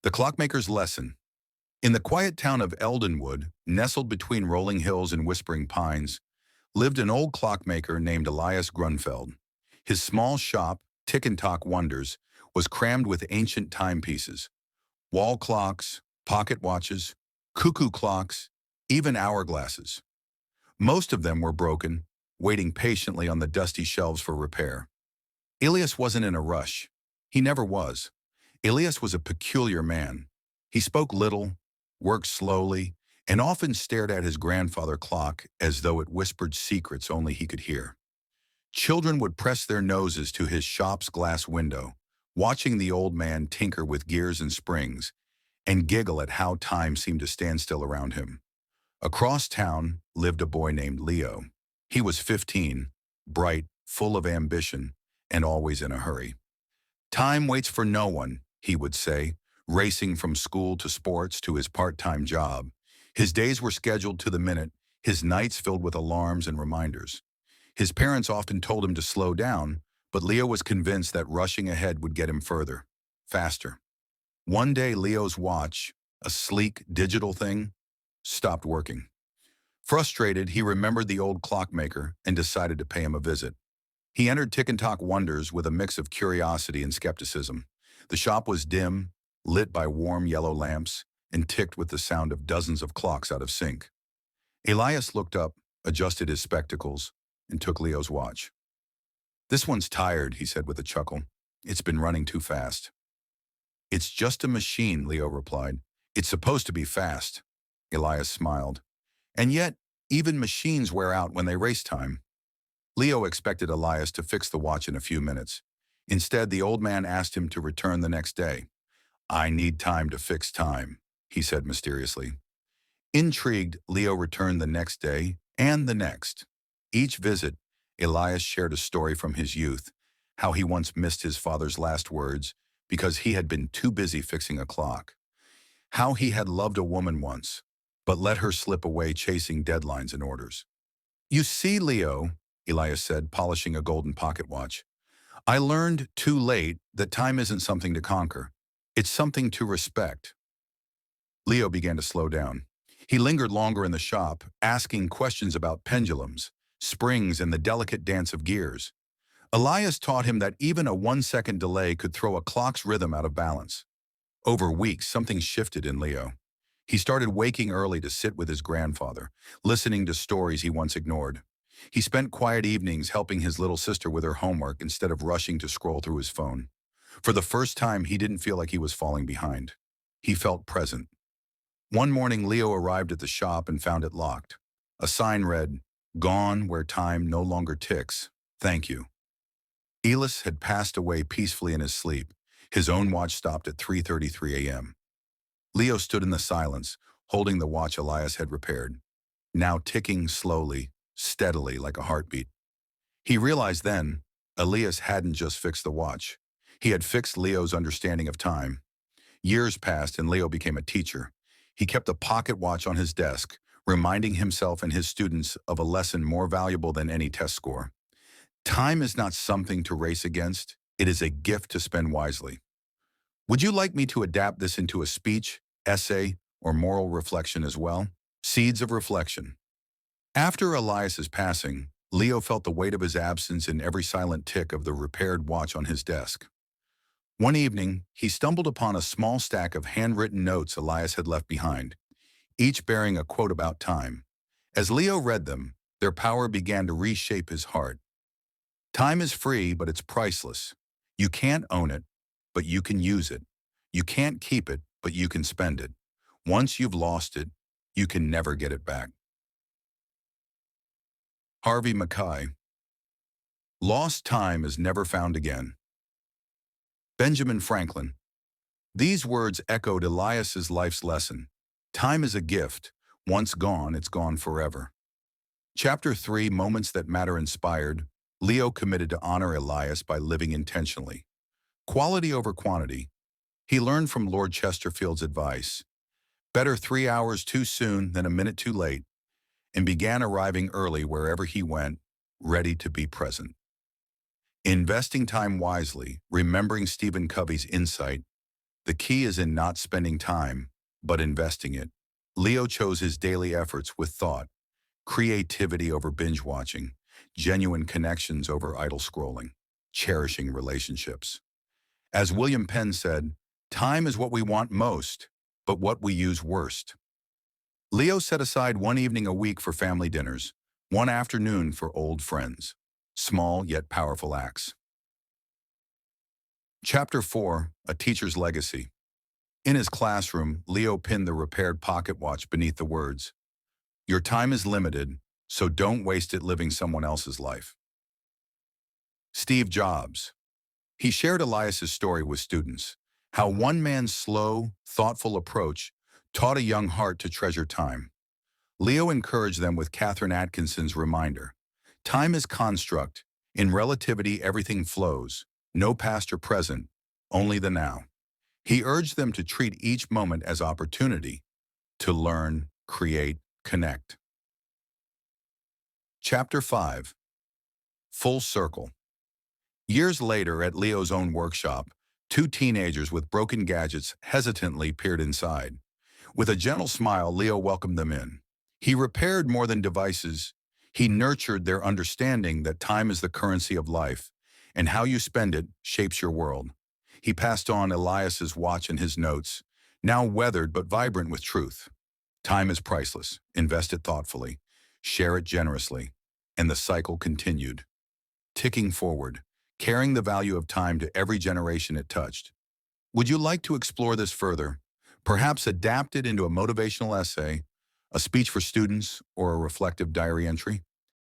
The Clockmaker's Lesson. In the quiet town of Eldenwood, nestled between rolling hills and whispering pines, lived an old clockmaker named Elias Grunfeld. His small shop, Tick and Tock Wonders, was crammed with ancient timepieces, wall clocks, pocket watches, cuckoo clocks, even hourglasses. Most of them were broken, waiting patiently on the dusty shelves for repair. Elias wasn't in a rush. He never was. Elias was a peculiar man. He spoke little, worked slowly, and often stared at his grandfather clock as though it whispered secrets only he could hear. Children would press their noses to his shop's glass window, watching the old man tinker with gears and springs, and giggle at how time seemed to stand still around him. Across town lived a boy named Leo. He was 15, bright, full of ambition, and always in a hurry. "Time waits for no one," he would say, racing from school to sports to his part-time job. His days were scheduled to the minute, his nights filled with alarms and reminders. His parents often told him to slow down, but Leo was convinced that rushing ahead would get him further, faster. One day, Leo's watch, a sleek digital thing, stopped working. Frustrated, he remembered the old clockmaker and decided to pay him a visit. He entered Tick and Tock Wonders with a mix of curiosity and skepticism. The shop was dim, lit by warm yellow lamps, and ticked with the sound of dozens of clocks out of sync. Elias looked up, adjusted his spectacles, and took Leo's watch. "This one's tired," he said with a chuckle. "It's been running too fast." "It's just a machine," Leo replied. "It's supposed to be fast." Elias smiled. "And yet, even machines wear out when they race time." Leo expected Elias to fix the watch in a few minutes. Instead, the old man asked him to return the next day. "I need time to fix time," he said mysteriously. Intrigued, Leo returned the next day and the next. Each visit, Elias shared a story from his youth, how he once missed his father's last words because he had been too busy fixing a clock. How he had loved a woman once, but let her slip away chasing deadlines and orders. "You see, Leo," Elias said, polishing a golden pocket watch, "I learned too late that time isn't something to conquer. It's something to respect." Leo began to slow down. He lingered longer in the shop, asking questions about pendulums, springs, and the delicate dance of gears. Elias taught him that even a 1-second delay could throw a clock's rhythm out of balance. Over weeks, something shifted in Leo. He started waking early to sit with his grandfather, listening to stories he once ignored. He spent quiet evenings helping his little sister with her homework instead of rushing to scroll through his phone. For the first time, he didn't feel like he was falling behind. He felt present. One morning, Leo arrived at the shop and found it locked. A sign read, "Gone where time no longer ticks. Thank you." Elias had passed away peacefully in his sleep. His own watch stopped at 3:33 a.m. Leo stood in the silence, holding the watch Elias had repaired, now ticking slowly, steadily like a heartbeat. He realized then, Elias hadn't just fixed the watch. He had fixed Leo's understanding of time. Years passed and Leo became a teacher. He kept a pocket watch on his desk, reminding himself and his students of a lesson more valuable than any test score. Time is not something to race against. It is a gift to spend wisely. Would you like me to adapt this into a speech, essay, or moral reflection as well? Seeds of reflection. After Elias's passing, Leo felt the weight of his absence in every silent tick of the repaired watch on his desk. One evening, he stumbled upon a small stack of handwritten notes Elias had left behind, each bearing a quote about time. As Leo read them, their power began to reshape his heart. Time is free, but it's priceless. You can't own it, but you can use it. You can't keep it, but you can spend it. Once you've lost it, you can never get it back. Harvey Mackay. Lost time is never found again. Benjamin Franklin. These words echoed Elias's life's lesson. Time is a gift. Once gone, it's gone forever. Chapter 3, Moments That Matter inspired, Leo committed to honor Elias by living intentionally. Quality over quantity. He learned from Lord Chesterfield's advice. Better 3 hours too soon than a minute too late, and began arriving early wherever he went, ready to be present. Investing time wisely, remembering Stephen Covey's insight, The key is in not spending time, but investing it. Leo chose his daily efforts with thought, creativity over binge watching, genuine connections over idle scrolling, cherishing relationships. As William Penn said, time is what we want most, but what we use worst. Leo set aside one evening a week for family dinners, one afternoon for old friends. Small yet powerful acts. Chapter 4, A Teacher's Legacy. In his classroom, Leo pinned the repaired pocket watch beneath the words, "Your time is limited, so don't waste it living someone else's life." Steve Jobs. He shared Elias's story with students, how one man's slow, thoughtful approach taught a young heart to treasure time. Leo encouraged them with Catherine Atkinson's reminder, "Time is construct. In relativity, everything flows. No past or present, only the now." He urged them to treat each moment as opportunity to learn, create, connect. Chapter 5. Full Circle. Years later, at Leo's own workshop, two teenagers with broken gadgets hesitantly peered inside. With a gentle smile, Leo welcomed them in. He repaired more than devices. He nurtured their understanding that time is the currency of life, and how you spend it shapes your world. He passed on Elias's watch and his notes, now weathered but vibrant with truth. Time is priceless. Invest it thoughtfully. Share it generously. And the cycle continued, ticking forward, carrying the value of time to every generation it touched. Would you like to explore this further? Perhaps adapt it into a motivational essay, a speech for students, or a reflective diary entry?